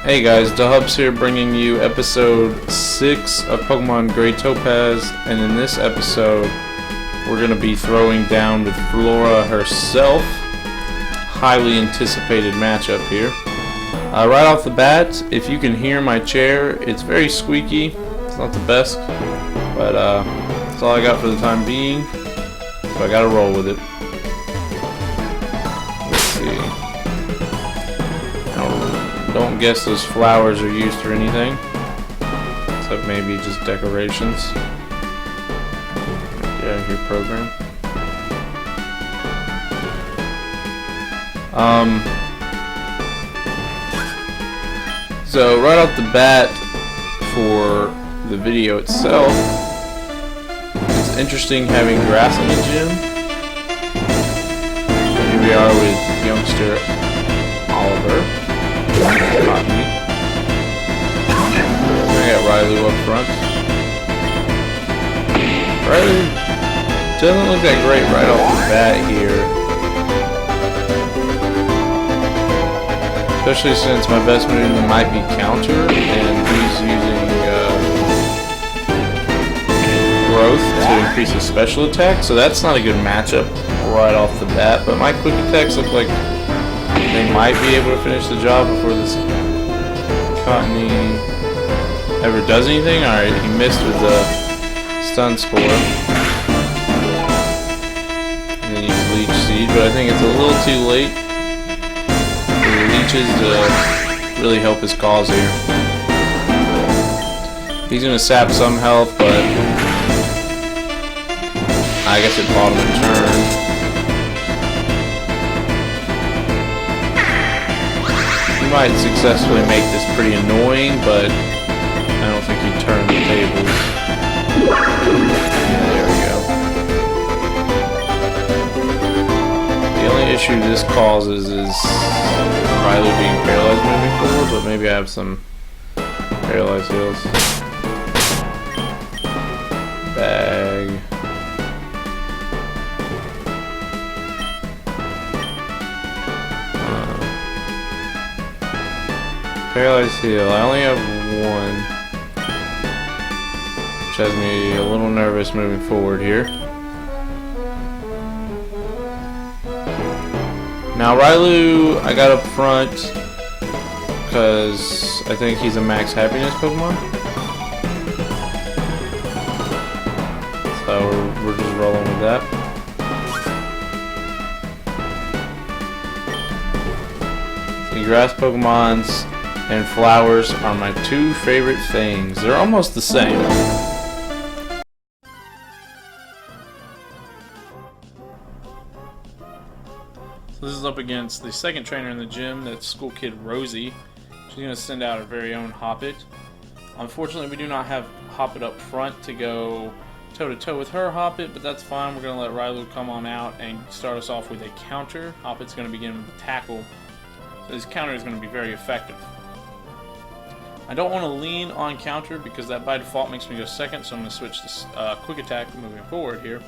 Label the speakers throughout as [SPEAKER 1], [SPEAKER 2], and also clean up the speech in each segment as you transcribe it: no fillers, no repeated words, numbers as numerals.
[SPEAKER 1] Hey guys, DaHubs here bringing you episode 6 of Pokemon Gray Topaz, and in this episode we're going to be throwing down with Flora herself. Highly anticipated matchup here. Right off the bat, if you can hear my chair, it's very squeaky. It's not the best, but that's all I got for the time being, so I gotta roll with it. Let's see. Don't guess those flowers are used for anything, except maybe just decorations. Get out of here, program. So right off the bat, for the video itself, it's interesting having grass in the gym. Here we are with youngster Oliver. Cotton. I got Railu up front. Railu doesn't look that great right off the bat here. Especially since my best move might be counter, and he's using growth to increase his special attack, so that's not a good matchup right off the bat. But my quick attacks look like they might be able to finish the job before this Cottony ever does anything. Alright, he missed with the stun spore. And then he's Leech Seed, but I think it's a little too late for the leeches to really help his cause here. He's going to sap some health, but I guess it bought him a turn. He might successfully make this pretty annoying, but I don't think he'd turn the tables. Yeah, there we go. The only issue this causes is Railu being paralyzed moving forward, but maybe I have some paralyzed heals. Bag. Paralyzed heal. I only have one, which has me a little nervous moving forward here. Now Railu, I got up front because I think he's a max happiness Pokemon. So we're just rolling with that. The grass Pokemons and flowers are my two favorite things. They're almost the same. So this is up against the second trainer in the gym, that's school kid Rosie. She's going to send out her very own Hoppet. Unfortunately, we do not have Hoppet up front to go toe-to-toe with her Hoppet, but that's fine. We're going to let Railu come on out and start us off with a counter. Hoppet's going to begin with a tackle. So this counter is going to be very effective. I don't want to lean on counter because that by default makes me go second, so I'm going to switch to quick attack moving forward here.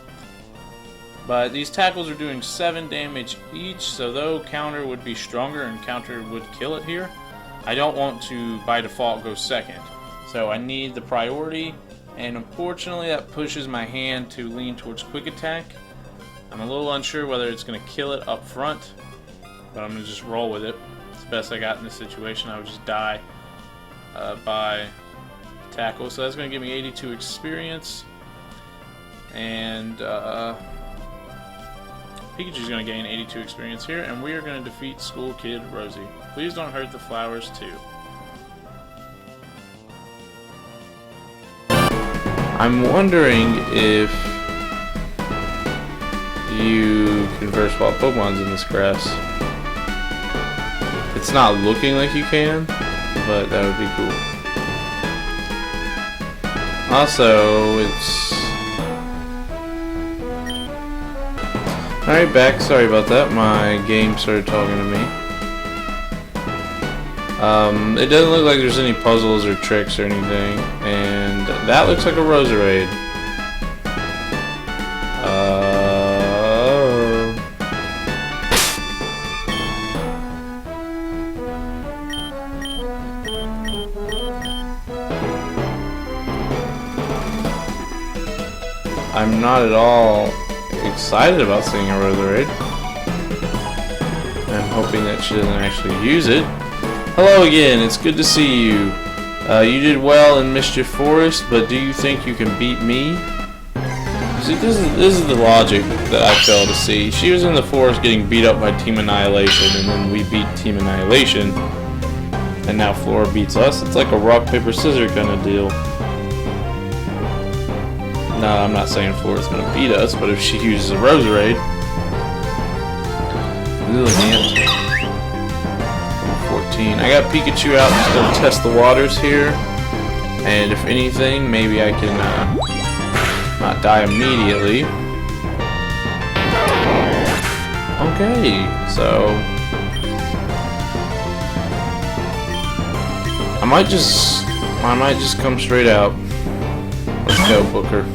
[SPEAKER 1] But these tackles are doing 7 damage each, so though counter would be stronger and counter would kill it here, I don't want to by default go second. So I need the priority, and unfortunately that pushes my hand to lean towards quick attack. I'm a little unsure whether it's going to kill it up front, but I'm going to just roll with it. It's the best I got in this situation. I would just die by tackle, so that's going to give me 82 experience, and Pikachu's going to gain 82 experience here, and we are going to defeat school kid Rosie. Please don't hurt the flowers too. I'm wondering if you can verse wild Pokemons in this grass. It's not looking like you can, but that would be cool. Also, it's... Alright, back. Sorry about that. My game started talking to me. It doesn't look like there's any puzzles or tricks or anything, and that looks like a Roserade. I'm not at all excited about seeing a Roserade. I'm hoping that she doesn't actually use it. Hello again, it's good to see you. You did well in Mischief Forest, but do you think you can beat me? See, this is the logic that I fail to see. She was in the forest getting beat up by Team Annihilation, and then we beat Team Annihilation, and now Flora beats us. It's like a rock, paper, scissors kind of deal. No, I'm not saying Flora's going to beat us, but if she uses a Roserade... Lilligant. 14. I got Pikachu out just to test the waters here. And if anything, maybe I can not die immediately. Okay, so... I might just come straight out. Let's go, Booker.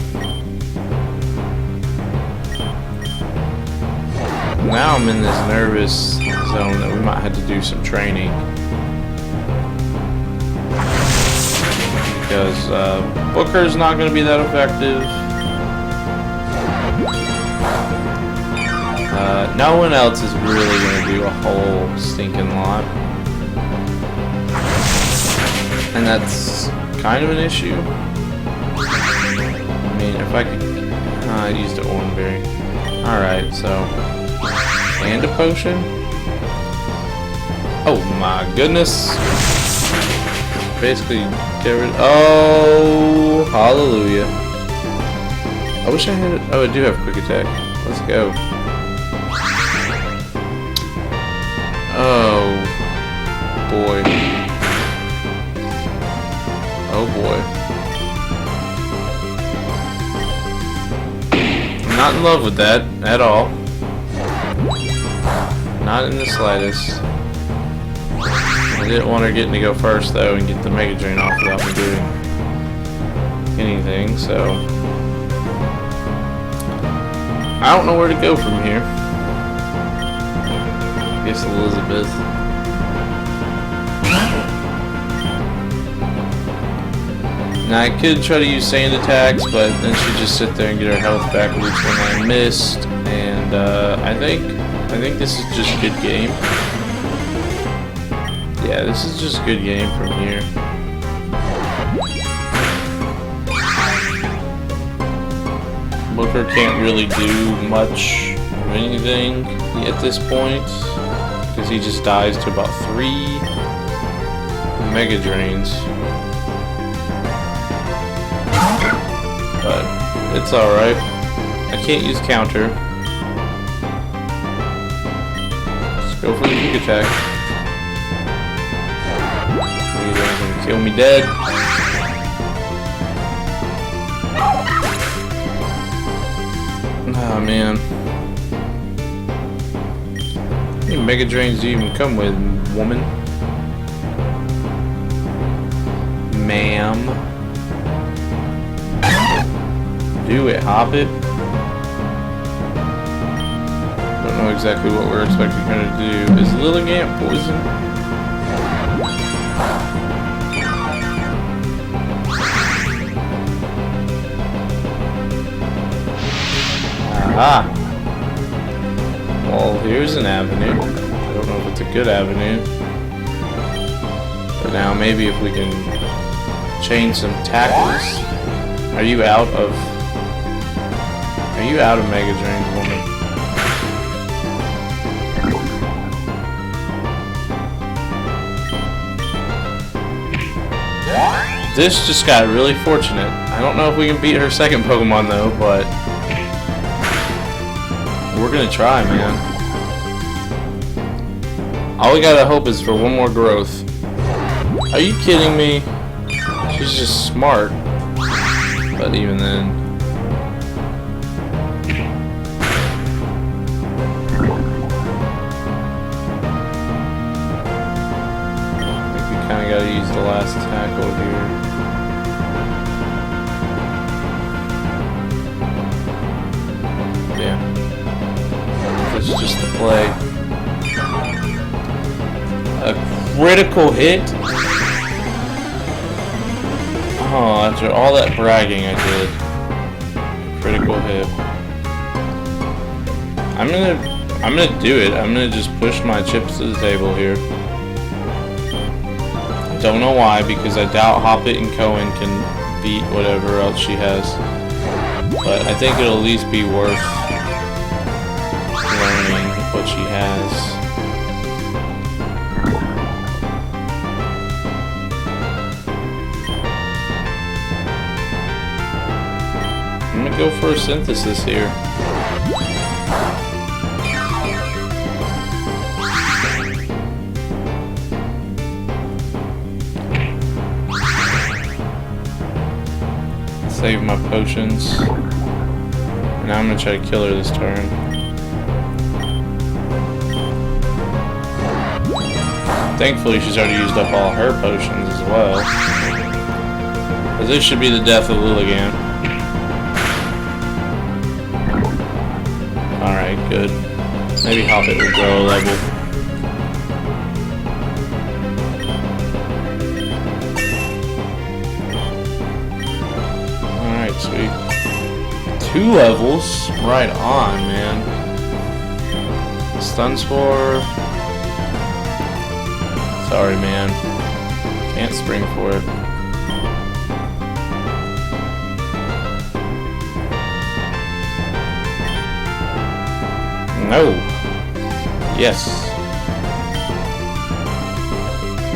[SPEAKER 1] Now I'm in this nervous zone that we might have to do some training. Because Booker's not going to be that effective. No one else is really going to do a whole stinking lot. And that's kind of an issue. I mean, if I could... I used an Oranberry. Alright, so... And a potion? Oh my goodness. Basically, get rid... Oh, hallelujah. I wish I had... Oh, I do have quick attack. Let's go. Oh, boy. Oh, boy. I'm not in love with that at all. Not in the slightest. I didn't want her getting to go first though and get the Mega Drain off without me doing anything, so I don't know where to go from here. I guess Elizabeth. Now I could try to use sand attacks, but then she'd just sit there and get her health back with each one I missed, and I think this is just good game. Yeah, this is just good game from here. Booker can't really do much of anything at this point, because he just dies to about 3 Mega Drains. But it's alright. I can't use counter. Go for the big attack. He's gonna kill me dead. Oh man. How many Mega Drains do you even come with, woman? Ma'am. Do it, hop it. Don't know exactly what we're expecting her to do. Is Lilligant poison? Aha! Well, here's an avenue. I don't know if it's a good avenue. But now maybe if we can chain some tackles. Are you out of Mega Drains, woman? This just got really fortunate. I don't know if we can beat her second Pokemon though, but we're gonna try, man. All we gotta hope is for one more growth. Are you kidding me? She's just smart. But even then... I think we kinda gotta use the last tackle here. Yeah. That's just the play. A critical hit? Oh, after all that bragging I did. Critical hit. I'm gonna do it. I'm gonna just push my chips to the table here. I don't know why, because I doubt Hoppet and Cohen can beat whatever else she has. But I think it'll at least be worth learning what she has. I'm gonna go for a synthesis here. Save my potions. Now I'm gonna try to kill her this turn. Thankfully, she's already used up all her potions as well. But this should be the death of Lilligan. Alright, good. Maybe Hoppet will grow a level. Alright, sweet. 2 levels? Right on, man. Stun Spore. Sorry, man. Can't spring for it. No. Yes.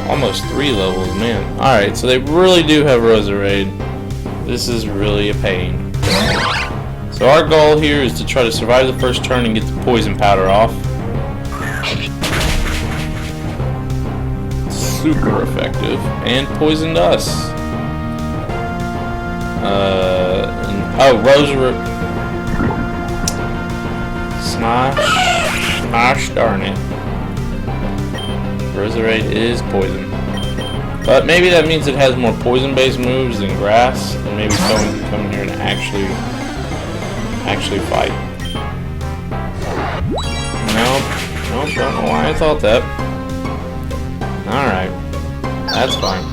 [SPEAKER 1] Almost 3 levels, man. Alright, so they really do have Roserade. This is really a pain. So our goal here is to try to survive the first turn and get the poison powder off. Super effective. And poisoned us. Oh, Roserade. Smash, darn it. Roserade is poison. But maybe that means it has more poison-based moves than grass, and maybe someone can come in here and actually fight. Nope, don't know why I thought that. Alright, that's fine.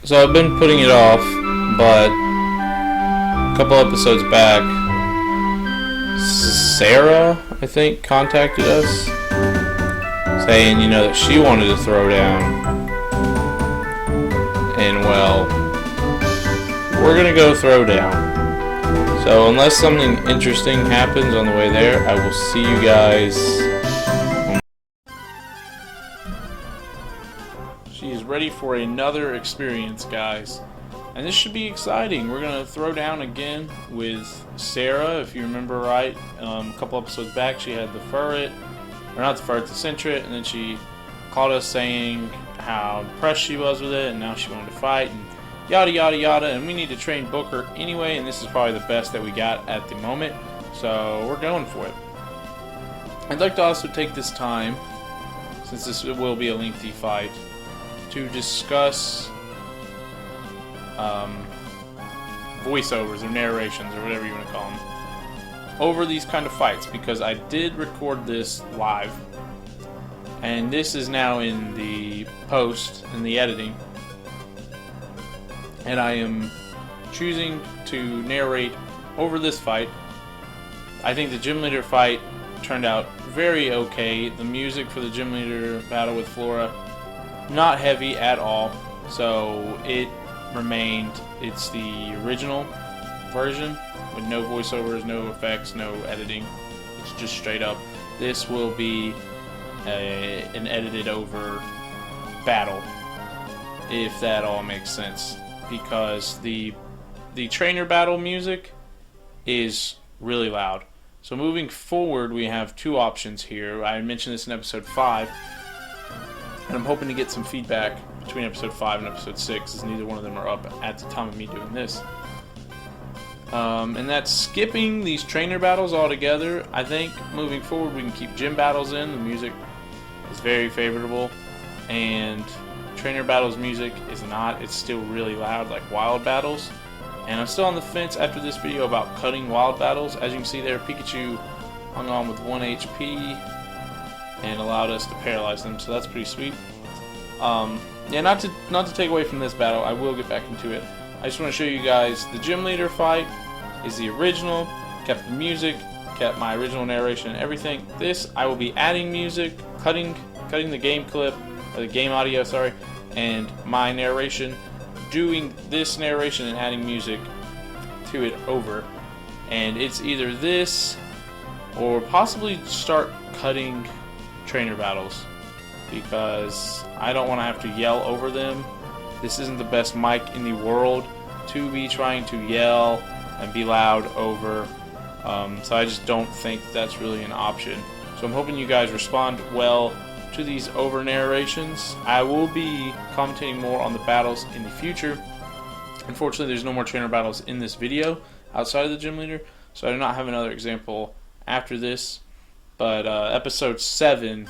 [SPEAKER 1] So I've been putting it off, but a couple episodes back, Sarah, I think, contacted us saying, you know, that she wanted to throw down. And well, we're gonna go throw down. So unless something interesting happens on the way there, I will see you guys. She is ready for another experience, guys. And this should be exciting. We're going to throw down again with Sarah. If you remember right, a couple episodes back, she had the ferret. Or not the ferret, the centret. And then she called us saying how impressed she was with it. And now she wanted to fight. And yada, yada, yada. And we need to train Booker anyway. And this is probably the best that we got at the moment. So we're going for it. I'd like to also take this time, since this will be a lengthy fight, to discuss voiceovers or narrations or whatever you want to call them over these kind of fights, because I did record this live and this is now in the post, in the editing, and I am choosing to narrate over this fight. I think the gym leader fight turned out very okay. The music for the gym leader battle with Flora, not heavy at all, so it remained, it's the original version with no voiceovers, no effects, no editing. It's just straight up. This will be an edited over battle, if that all makes sense, because the trainer battle music is really loud. So moving forward, we have 2 options here. I mentioned this in episode 5, and I'm hoping to get some feedback between episode 5 and episode 6, as neither one of them are up at the time of me doing this. And that's skipping these trainer battles altogether. I think moving forward we can keep gym battles in. The music is very favorable, and trainer battles music is not. It's still really loud, like wild battles. And I'm still on the fence after this video about cutting wild battles. As you can see there, Pikachu hung on with 1 HP. and allowed us to paralyze them, so that's pretty sweet. Yeah, not to take away from this battle, I will get back into it. I just want to show you guys the gym leader fight is the original, kept the music, kept my original narration and everything. This, I will be adding music, cutting the game clip, or the game audio, sorry, and my narration, doing this narration and adding music to it over. And it's either this, or possibly start cutting trainer battles, because I don't want to have to yell over them. This isn't the best mic in the world to be trying to yell and be loud over, so I just don't think that's really an option. So I'm hoping you guys respond well to these over narrations. I will be commentating more on the battles in the future. Unfortunately, there's no more trainer battles in this video outside of the gym leader, so I do not have another example after this. But episode 7,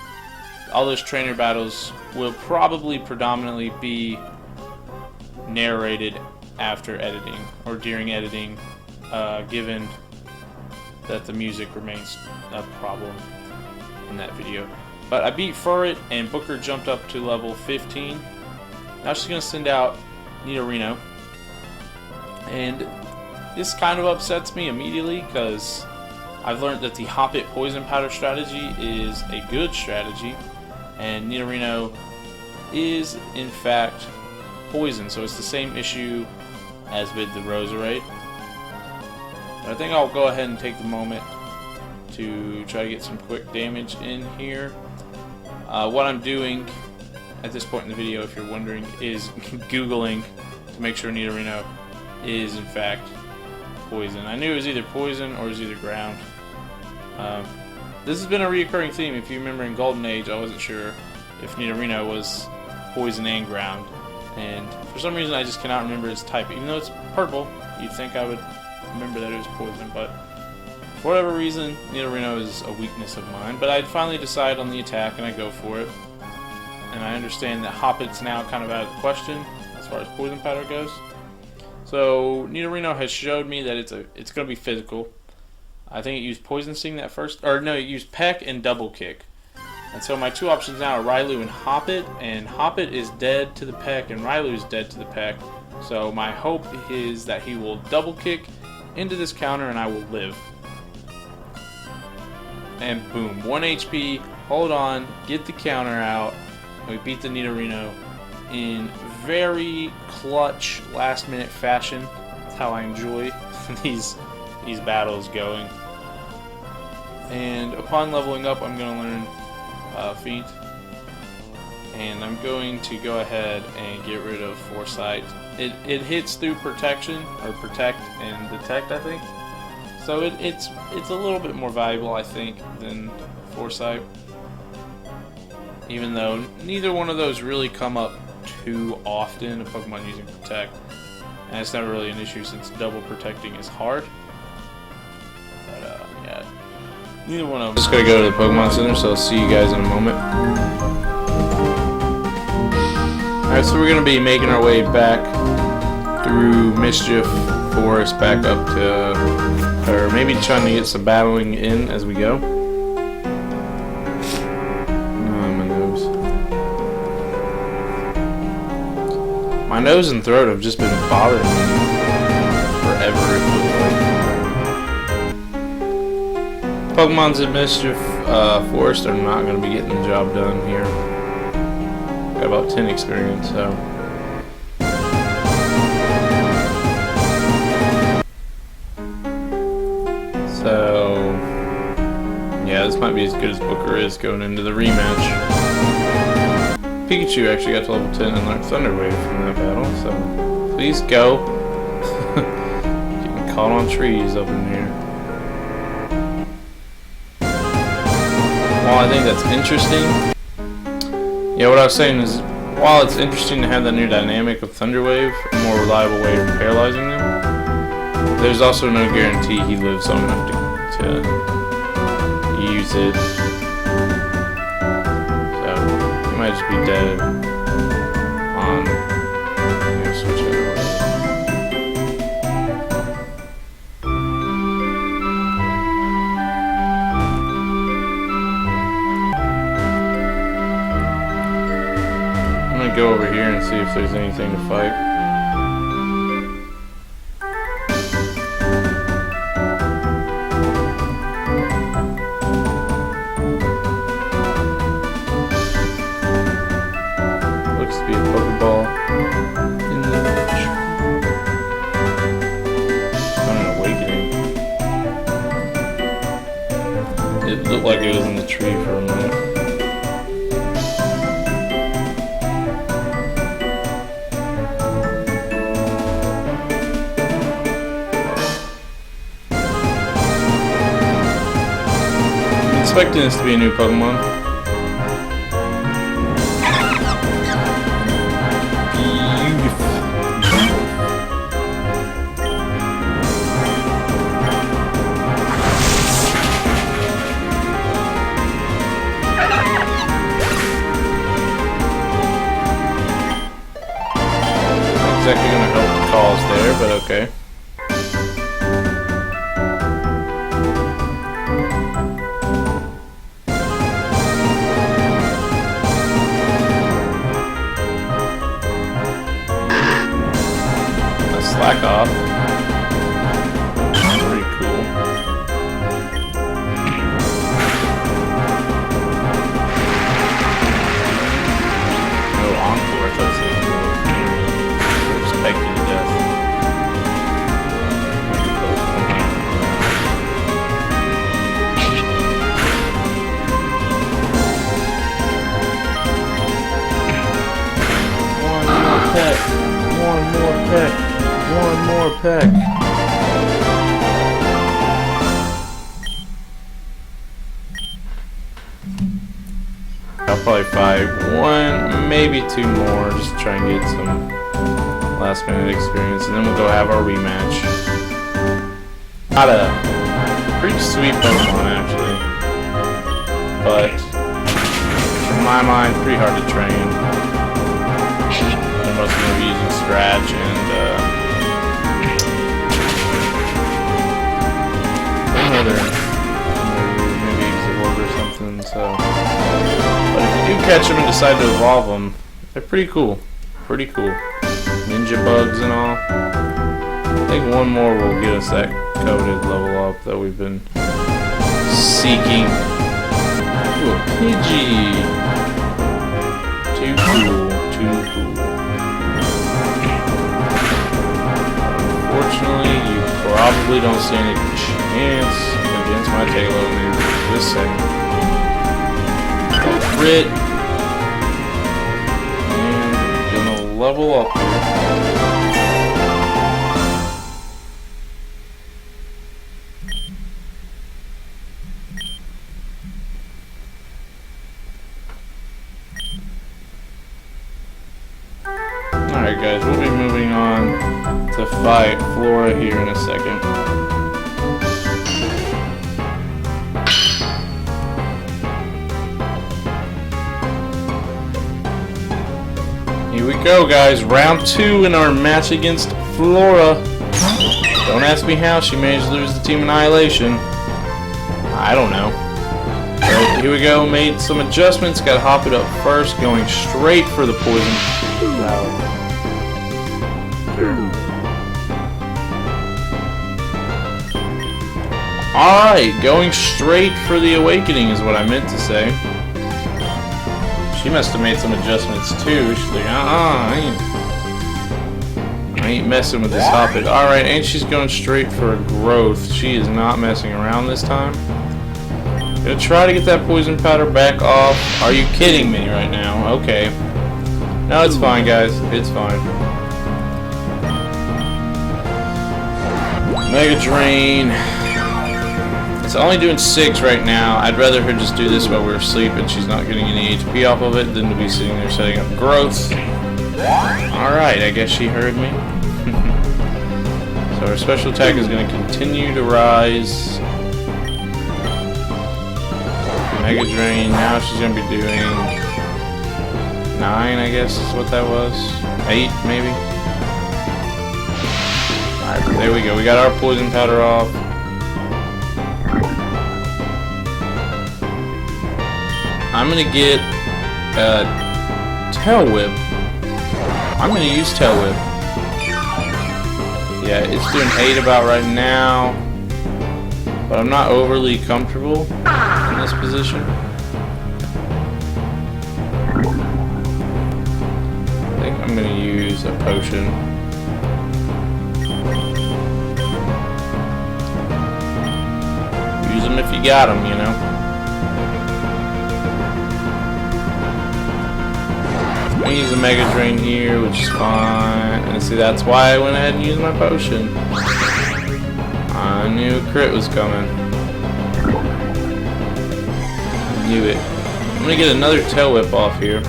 [SPEAKER 1] all those trainer battles will probably predominantly be narrated after editing or during editing, given that the music remains a problem in that video. But I beat Furret, and Booker jumped up to level 15. Now she's going to send out Nidorino, and this kind of upsets me immediately because I've learned that the Hop It Poison Powder strategy is a good strategy, and Nidorino is in fact poison, so it's the same issue as with the Roserade. But I think I'll go ahead and take the moment to try to get some quick damage in here. What I'm doing at this point in the video, if you're wondering, is Googling to make sure Nidorino is in fact poison. I knew it was either poison or it was either ground. This has been a reoccurring theme. If you remember in Golden Age, I wasn't sure if Nidorino was poison and ground, and for some reason I just cannot remember its type. Even though it's purple, you'd think I would remember that it was poison, but for whatever reason, Nidorino is a weakness of mine. But I'd finally decide on the attack, and I go for it. And I understand that Hop It's now kind of out of the question as far as poison powder goes. So Nidorino has showed me that it's going to be physical. I think it used Poison Sting that first, or no, it used Peck and Double Kick. And so my two options now are Rylu and Hop It, and Hop It is dead to the Peck, and Rylu is dead to the Peck. So my hope is that he will Double Kick into this counter, and I will live. And boom, 1 HP, hold on, get the counter out, and we beat the Nidorino in very clutch, last-minute fashion. That's how I enjoy these battles going. And upon leveling up, I'm going to learn Feint, and I'm going to go ahead and get rid of Foresight. It hits through protection, or protect and detect, I think. So it's a little bit more valuable, I think, than Foresight. Even though neither one of those really come up too often, a Pokemon using Protect. And it's never really an issue since double protecting is hard. But yeah, neither one of them. Just gotta go to the Pokemon Center, so I'll see you guys in a moment. Alright, so we're gonna be making our way back through Mischief Forest back up to, or maybe trying to get some battling in as we go. My nose and throat have just been bothering me forever, it feels like. Pokemon's in Mischief Forest are not going to be getting the job done here. Got about 10 experience, so. Yeah, this might be as good as Booker is going into the rematch. Pikachu actually got to level 10 and learned Thunder Wave from that battle, so please go. Getting caught on trees up in here. While I think that's interesting, yeah, what I was saying is, while it's interesting to have that new dynamic of Thunder Wave, a more reliable way of paralyzing them, there's also no guarantee he lives long enough to use it. Might just be dead on. I'm gonna switch it over. go over here and see if there's anything to fight. Looks to be a Pokeball in the tree. On an awakening. It looked like it was in the tree for a minute. Expecting this to be a new Pokemon. Beautiful. Not exactly gonna help the cause there, but okay. Slack off. Pretty cool. No encore, I thought it was just Peck you to death. One more Peck. One more Peck. One more Peck. I'll probably fight one, maybe two more, just to try and get some last minute experience, and then we'll go have our rematch. Got a pretty sweet Pokemon actually, but in my mind, pretty hard to train. I'm mostly going to be using Scratch and maybe Exorb or something, so. But if you do catch them and decide to evolve them, they're pretty cool. Pretty cool. Ninja bugs and all. I think one more will get us that coveted level up that we've been seeking. Ooh, a Pidgey! Too cool, too cool. Unfortunately, you probably don't see any chance against my Taylor this second. Crit. And gonna level up here. Alright guys, we'll be moving on to fight Flora here in a second. Here we go guys, round 2 in our match against Flora. Don't ask me how she managed to lose the Team Annihilation. I don't know. But here we go, made some adjustments, gotta hop it up first, going straight for the poison. Alright, going straight for the awakening is what I meant to say. She must have made some adjustments too. She's like, I ain't messing with this Hoppet. Alright, and she's going straight for a growth. She is not messing around this time. Gonna try to get that poison powder back off. Are you kidding me right now? Okay. No, it's fine guys. It's fine. Mega Drain. It's only doing 6 right now. I'd rather her just do this while we're asleep and she's not getting any HP off of it than to be sitting there setting up growth. Alright, I guess she heard me. So her special attack is going to continue to rise. Mega Drain. Now she's going to be doing 9, I guess is what that was. 8, maybe. Alright, there we go. We got our poison powder off. I'm gonna get a Tail Whip I'm gonna use Tail Whip. Yeah, it's doing 8 about right now, but I'm not overly comfortable in this position. I think I'm gonna use a potion. Use them if you got them, you know. I'm gonna use a Mega Drain here, which is fine. And see, that's why I went ahead and used my potion. I knew a crit was coming. Knew it. I'm gonna get another Tail Whip off here.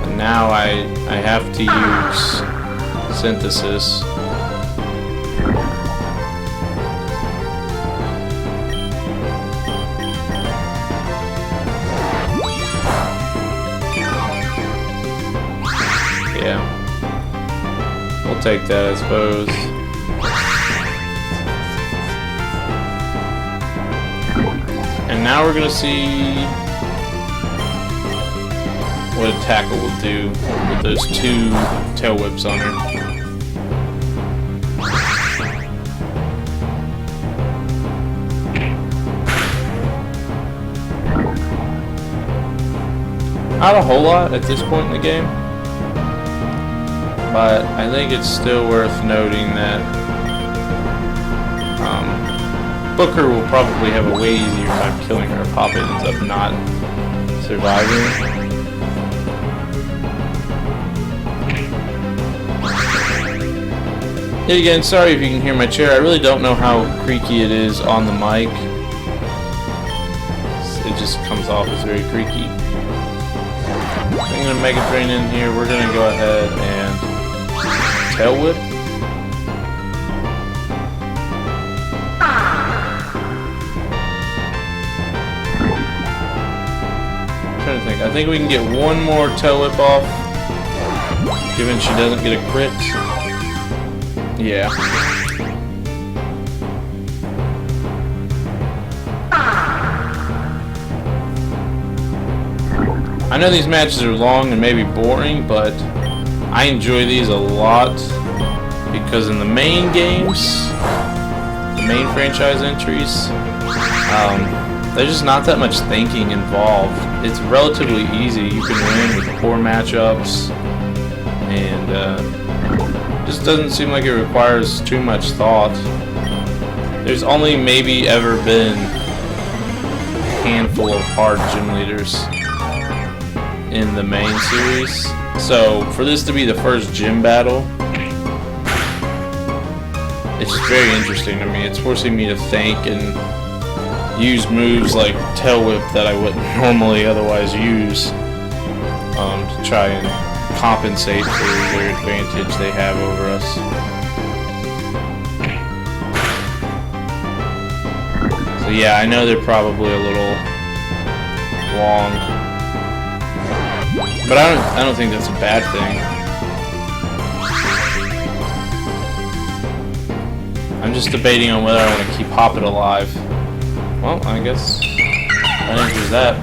[SPEAKER 1] And now I have to use Synthesis. Yeah, we'll take that, I suppose. And now we're gonna see what a tackle will do with those 2 Tail Whips on her. Not a whole lot at this point in the game. But I think it's still worth noting that Booker will probably have a way easier time killing her if Hoppet ends up not surviving. Yet again, sorry if you can hear my chair. I really don't know how creaky it is on the mic. It just comes off as very creaky. I'm going to Mega Drain in here. We're going to go ahead and Tail Whip. I'm trying to think. I think we can get one more Tail Whip off, given she doesn't get a crit. Yeah. I know these matches are long and maybe boring, but I enjoy these a lot because in the main games, the main franchise entries, there's just not that much thinking involved. It's relatively easy. You can win with poor matchups, and just doesn't seem like it requires too much thought. There's only maybe ever been a handful of hard gym leaders in the main series. So for this to be the first gym battle, it's just very interesting to me. It's forcing me to think and use moves like Tail Whip that I wouldn't normally otherwise use to try and compensate for their advantage they have over us. So yeah, I know they're probably a little long, but I don't think that's a bad thing. I'm just debating on whether I want to keep Hoppet alive. Well, I guess that answers that.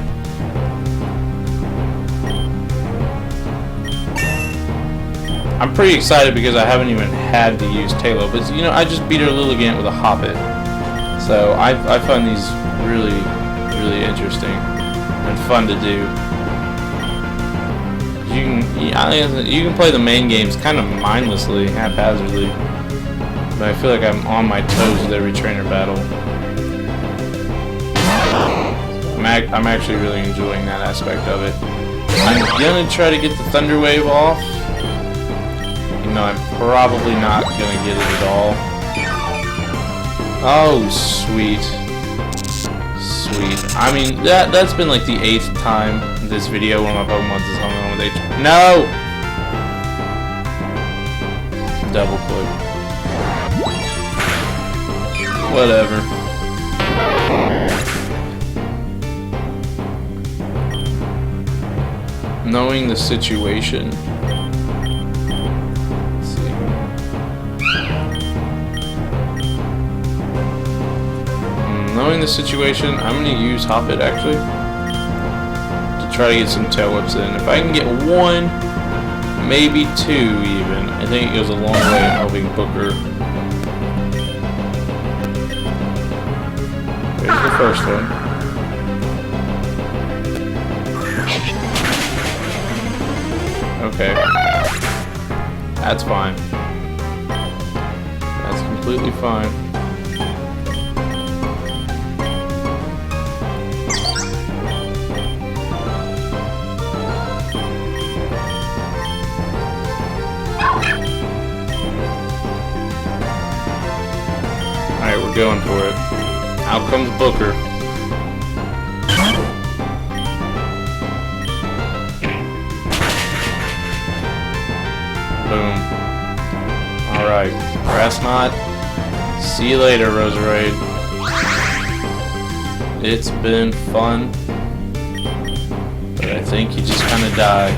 [SPEAKER 1] I'm pretty excited because I haven't even had to use Talo, but you know, I just beat her Lilligant with a Hoppet. So I find these really, really interesting and fun to do. You can play the main games kind of mindlessly, haphazardly, but I feel like I'm on my toes with every trainer battle. I'm actually really enjoying that aspect of it. I'm gonna try to get the Thunder Wave off. You know, I'm probably not gonna get it at all. Oh, sweet. Sweet. I mean, that's been like the 8th time in this video one of my Pokemon has hung on with H. No! Double click. Whatever. Knowing the situation. Let's see. knowing the situation, I'm going to use Hop It actually to try to get some tail whips in. If I can get one, maybe two even, I think it goes a long way in helping Booker. There's the first one. Okay. That's fine. That's completely fine. Alright, we're going for it. Out comes Booker. Boom. Alright. Grass Knot. See you later, Roserade. It's been fun. But I think you just kind of die.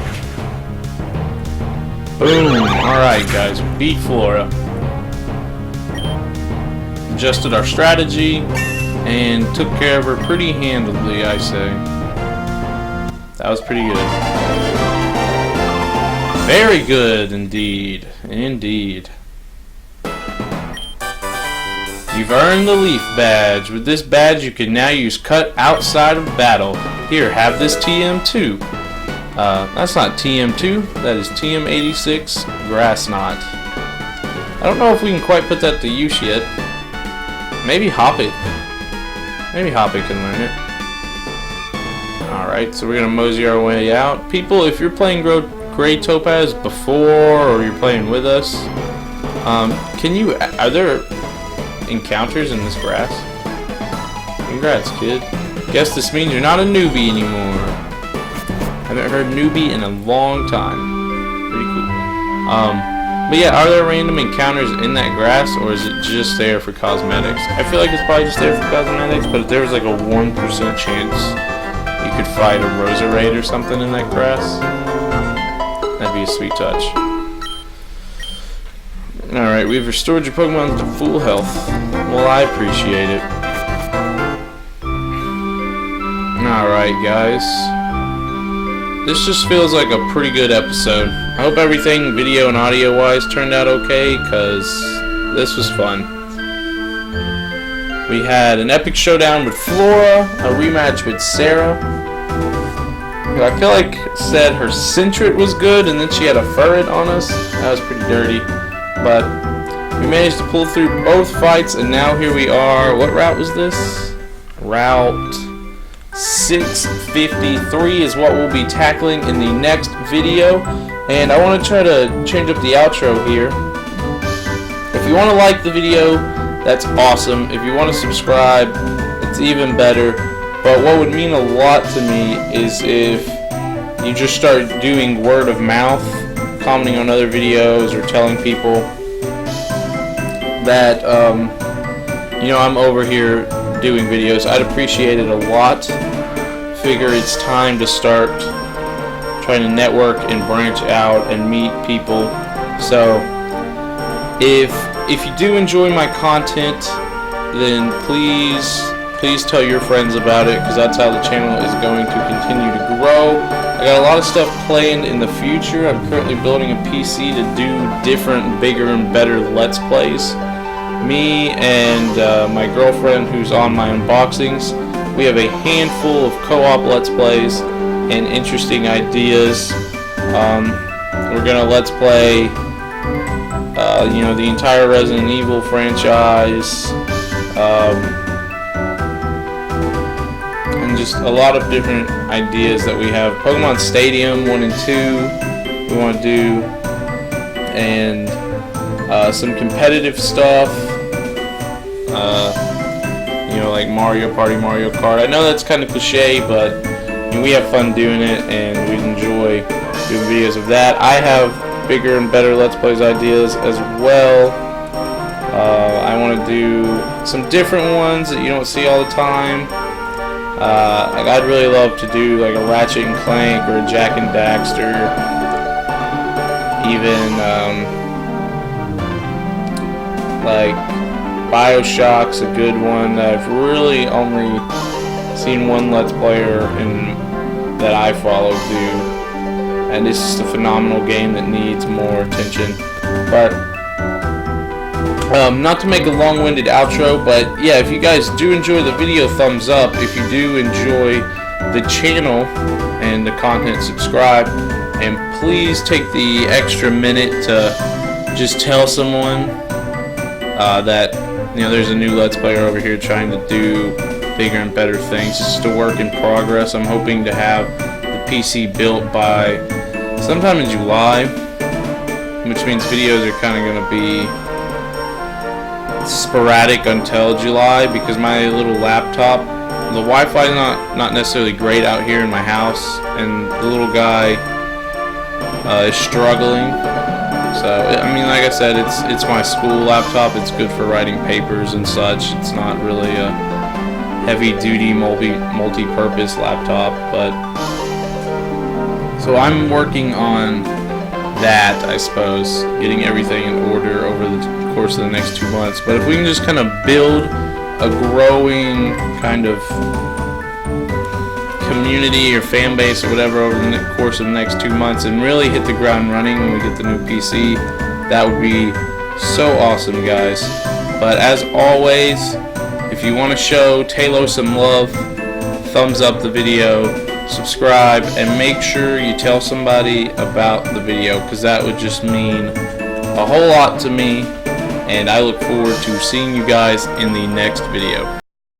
[SPEAKER 1] Boom. Alright, guys. Beat Flora. Adjusted our strategy and took care of her pretty handily, I say. That was pretty good. Very good indeed. Indeed. You've earned the Leaf Badge. With this badge you can now use Cut outside of battle. Here, have this TM2. That's not TM2, that is TM86 Grass Knot. I don't know if we can quite put that to use yet. Maybe Hop It. Maybe Hop It can learn it. Alright, so we're going to mosey our way out. People, if you're playing Gray Topaz before, or you're playing with us, are there encounters in this grass? Congrats, kid. Guess this means you're not a newbie anymore. Haven't heard newbie in a long time. Pretty cool. But yeah, are there random encounters in that grass, or is it just there for cosmetics? I feel like it's probably just there for cosmetics, but if there was like a 1% chance you could fight a Roserade or something in that grass, that'd be a sweet touch. Alright, we've restored your Pokemon to full health. Well, I appreciate it. Alright, guys. This just feels like a pretty good episode. I hope everything video and audio wise turned out okay, because this was fun. We had an epic showdown with Flora, a rematch with Sarah. I feel like said her Centret was good and then she had a Furret on us. That was pretty dirty. But we managed to pull through both fights and now here we are. What route was this? Route 653 is what we'll be tackling in the next video, and I want to try to change up the outro here. If you want to like the video, that's awesome. If you want to subscribe, it's even better. But what would mean a lot to me is if you just start doing word of mouth, commenting on other videos or telling people that I'm over here doing videos. I'd appreciate it a lot. Figure it's time to start trying to network and branch out and meet people. So if you do enjoy my content, then please tell your friends about it, because that's how the channel is going to continue to grow. I got a lot of stuff planned in the future. I'm currently building a PC to do different, bigger and better Let's Plays. Me and my girlfriend, who's on my unboxings, we have a handful of co-op Let's Plays and interesting ideas. We're gonna Let's Play, the entire Resident Evil franchise, and just a lot of different ideas that we have. Pokemon Stadium 1 and 2 we want to do, and some competitive stuff. Like Mario Party, Mario Kart. I know that's kind of cliche, but we have fun doing it, and we enjoy doing videos of that. I have bigger and better Let's Plays ideas as well. I want to do some different ones that you don't see all the time. I'd really love to do like a Ratchet and Clank or a Jack and Daxter. Even like BioShock's a good one that I've really only seen one Let's Player that I follow do, and it's just a phenomenal game that needs more attention. But not to make a long-winded outro, but yeah, if you guys do enjoy the video, thumbs up. If you do enjoy the channel and the content, subscribe, and please take the extra minute to just tell someone that there's a new Let's Player over here trying to do bigger and better things. It's just a work in progress. I'm hoping to have the PC built by sometime in July, which means videos are kind of going to be sporadic until July, because my little laptop, the Wi-Fi is not necessarily great out here in my house, and the little guy is struggling. So I mean, like I said, it's my school laptop. It's good for writing papers and such. It's not really a heavy-duty multi-purpose laptop, but so I'm working on that, I suppose, getting everything in order over the course of the next 2 months. But if we can just kind of build a growing kind of community or fan base or whatever over the course of the next 2 months and really hit the ground running when we get the new PC, that would be so awesome, guys. But as always, if you want to show Taylor some love, thumbs up the video, subscribe, and make sure you tell somebody about the video, because that would just mean a whole lot to me, and I look forward to seeing you guys in the next video.